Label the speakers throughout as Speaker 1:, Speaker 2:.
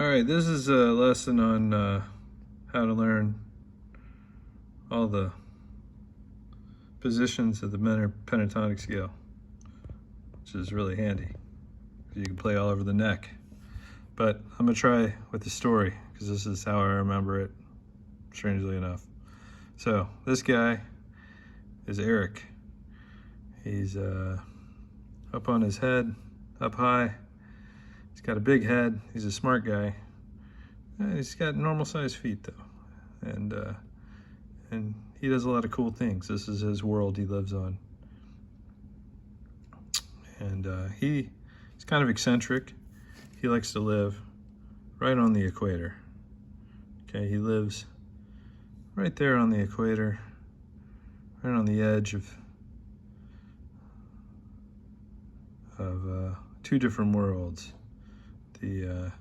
Speaker 1: All right, this is a lesson on how to learn all the positions of the minor pentatonic scale, which is really handy because you can play all over the neck. But I'm gonna try with the story because this is how I remember it, strangely enough. So this guy is Eric. He's up on his head, up high. He's got a big head. He's a smart guy. He's got normal sized feet though, and he does a lot of cool things. This is his world he lives on, and he's kind of eccentric. He likes to live right on the equator. Okay, he lives right there on the equator, right on the edge of two different worlds. The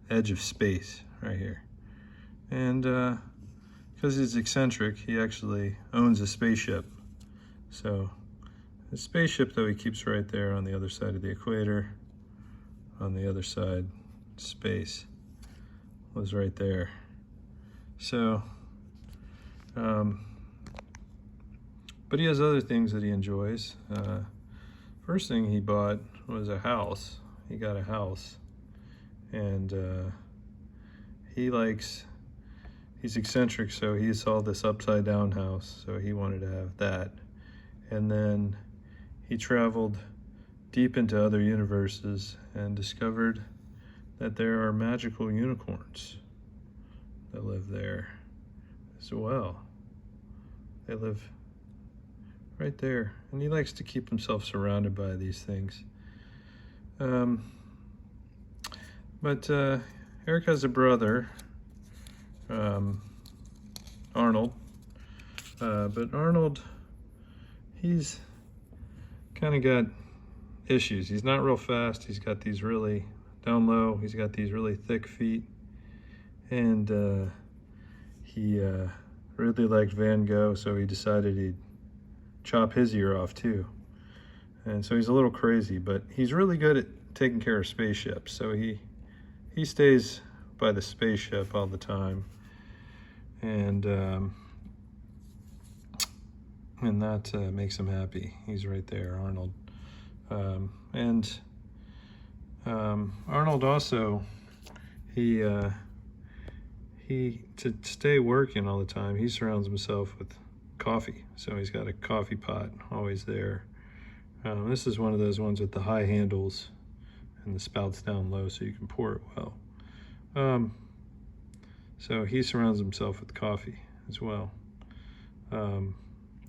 Speaker 1: edge of space right here. And because he's eccentric, he actually owns a spaceship. So the spaceship, though, he keeps right there on the other side of the equator. On the other side, space was right there. So but he has other things that he enjoys. First thing he bought was a house. He got a house, and he's eccentric, so he saw this upside down house, so he wanted to have that. And then he traveled deep into other universes and discovered that there are magical unicorns that live there as well. They live right there, and he likes to keep himself surrounded by these things. But Eric has a brother, Arnold, but Arnold, he's kind of got issues. He's not real fast. He's got these really down low. He's got these really thick feet, and he really liked Van Gogh, so he decided he'd chop his ear off too. And so he's a little crazy, but he's really good at taking care of spaceships. So he stays by the spaceship all the time, and that makes him happy. He's right there, Arnold. Arnold also, to stay working all the time, he surrounds himself with coffee. So he's got a coffee pot always there. This is one of those ones with the high handles and the spout's down low so you can pour it well. So he surrounds himself with coffee as well. And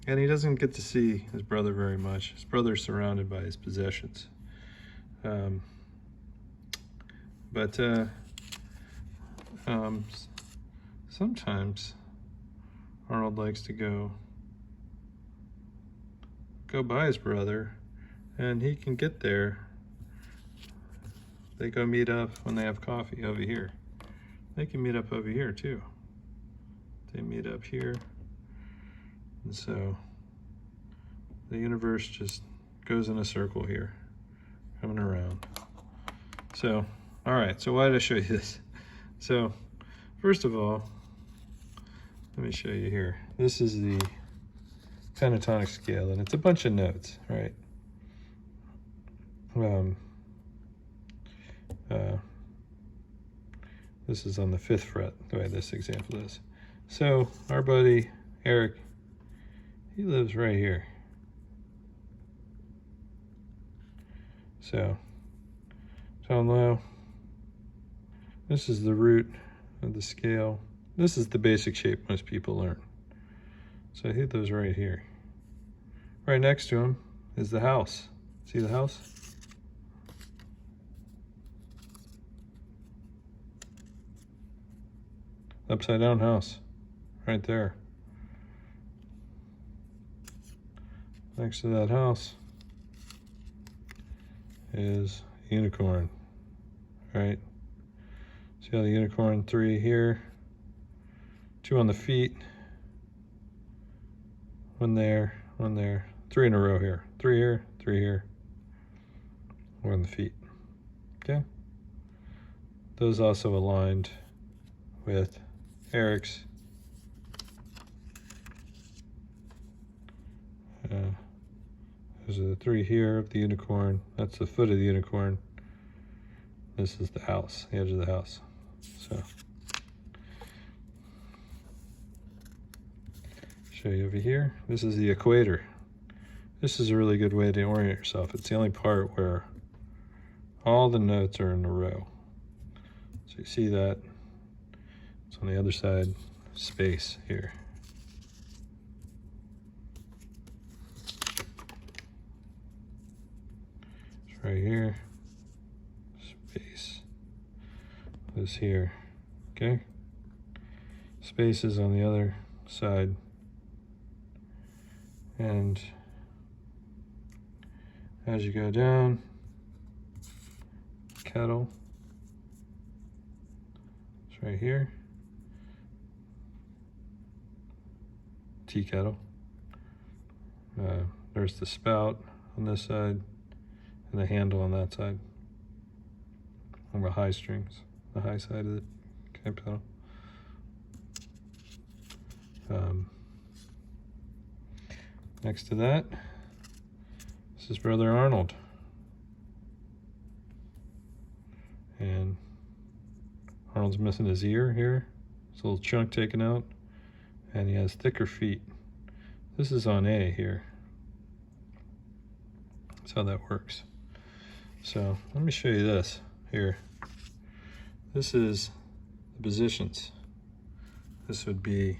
Speaker 1: he doesn't get to see his brother very much. His brother's surrounded by his possessions. But sometimes Arnold likes to go by his brother, and he can get there. They go meet up when they have coffee over here. They can meet up over here too. They meet up here. And so the universe just goes in a circle here, coming around. So, all right, so why did I show you this? So, first of all, let me show you here. This is the pentatonic scale, and it's a bunch of notes, right? This is on the 5th fret, the way this example is. So our buddy Eric, he lives right here. So down low, this is the root of the scale. This is the basic shape most people learn. So he lives right here. Right next to him is the house. See the house? Upside down house, right there. Next to that house is a unicorn, right? See how the unicorn, 3 here, 2 on the feet, 1 there, 1 there, 3 in a row here, 3 here, 3 here, 1 on the feet, okay? those also aligned with Eric's. There's a 3 here of the unicorn. That's the foot of the unicorn. This is the house, the edge of the house. So, show you over here. This is the equator. This is a really good way to orient yourself. It's the only part where all the notes are in a row. So you see that. It's on the other side, space here. It's right here, space. This here, okay? Space is on the other side. And as you go down, kettle, it's right here, tea kettle. There's the spout on this side and the handle on that side, on the high strings, the high side of the pedal. Next to that, this is Brother Arnold. And Arnold's missing his ear here. It's a little chunk taken out. And he has thicker feet. This is on A here. That's how that works. So let me show you this here. This is the positions. This would be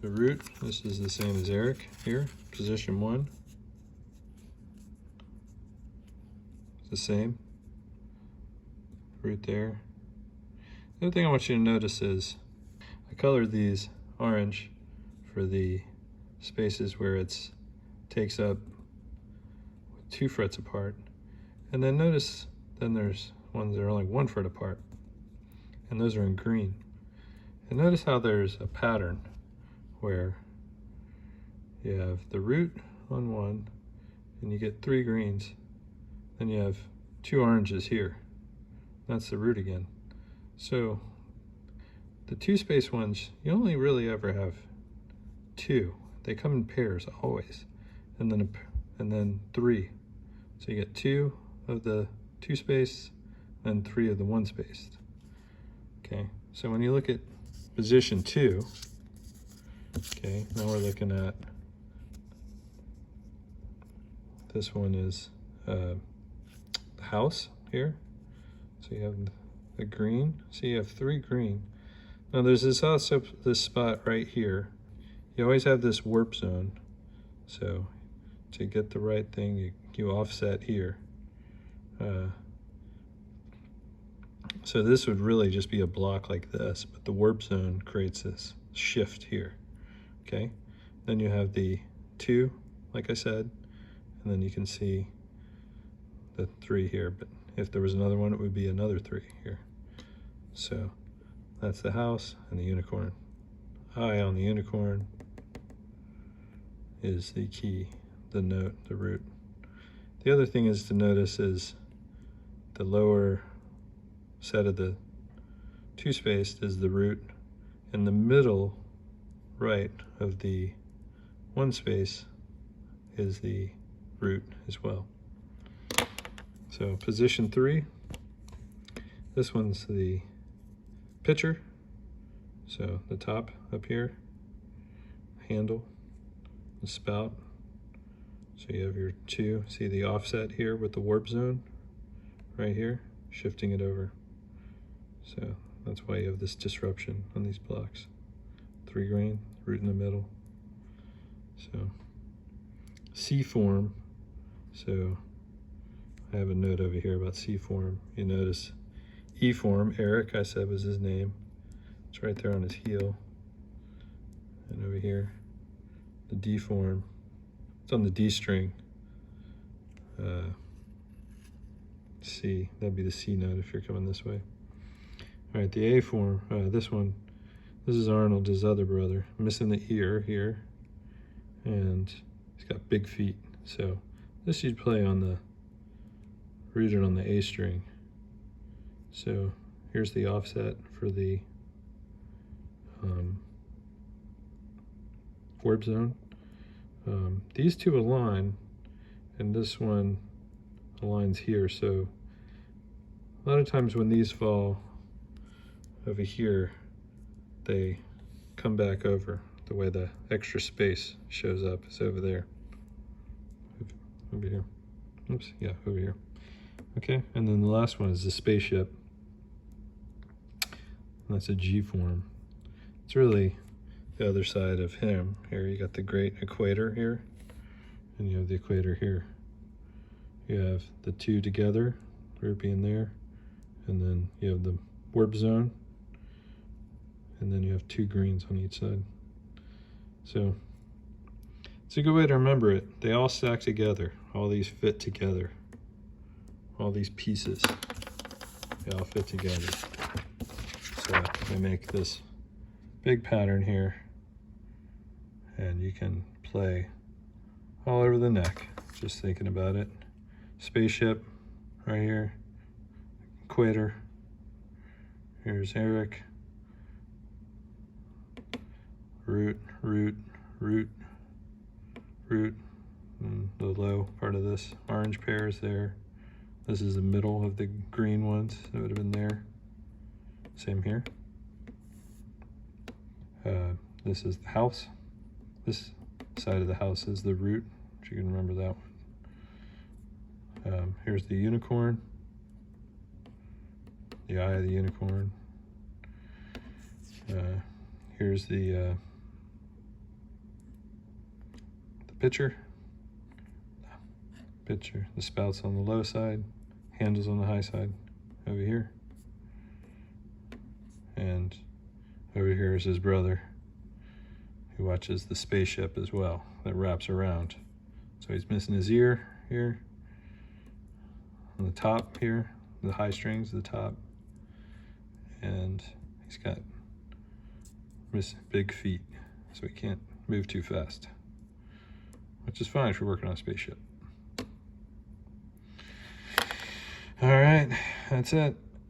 Speaker 1: the root. This is the same as Eric here, position 1. It's the same. Root there. The other thing I want you to notice is I colored these orange for the spaces where it takes up 2 frets apart. And then notice then there's ones that are only 1 fret apart. And those are in green. And notice how there's a pattern where you have the root on 1 and you get 3 greens. Then you have 2 oranges here. That's the root again. So the 2 space ones, you only really ever have 2. They come in pairs always, and then 3. So you get 2 of the 2 space, and 3 of the 1 space. Okay. So when you look at position 2, okay, now we're looking at this one is the house here. So you have the green. So you have 3 green. Now there's also this spot right here. You always have this warp zone. So to get the right thing, you offset here. So this would really just be a block like this, but the warp zone creates this shift here. Okay. Then you have the 2, like I said, and then you can see the 3 here, but if there was another one, it would be another 3 here. So that's the house and the unicorn. I on the unicorn is the key, the note, the root. The other thing is to notice is the lower set of the 2 spaced is the root, and the middle right of the 1 space is the root as well. So position 3, this one's the pitcher. So the top up here, handle, the spout. So you have your 2, see the offset here with the warp zone right here, shifting it over. So that's why you have this disruption on these blocks. 3 green, root in the middle. So C form. So I have a note over here about C form. You notice E form, Eric, I said was his name. It's right there on his heel. And over here, the D form. It's on the D string. C, that'd be the C note if you're coming this way. All right, the A form, this one, this is Arnold, his other brother. Missing the ear here, and he's got big feet. So this you'd play on the, read it on the A string, So here's the offset for the warp zone. These two align, and this one aligns here. So a lot of times when these fall over here, they come back over. The way the extra space shows up is over there. Over here. Oops, yeah, over here. Okay, and then the last one is the spaceship. And that's a G form. It's really the other side of him. Here you got the great equator here, and you have the equator here. You have the two together, root being there, and then you have the warp zone, and then you have two greens on each side. So it's a good way to remember it. They all stack together. All these fit together. All these pieces, they all fit together. So they make this big pattern here, and you can play all over the neck, just thinking about it. Spaceship right here, equator, here's Eric, root, root, root, root, and the low part of this orange pair is there. This is the middle of the green ones that would have been there. Same here. This is the house. This side of the house is the root, if you can remember that one. Here's the unicorn, the eye of the unicorn. Here's the pitcher. The spout's on the low side, handles on the high side over here. And over here is his brother, who watches the spaceship as well, that wraps around. So he's missing his ear here, on the top here, the high strings at the top. And he's got big feet, so he can't move too fast, which is fine if you're working on a spaceship. All right, that's it.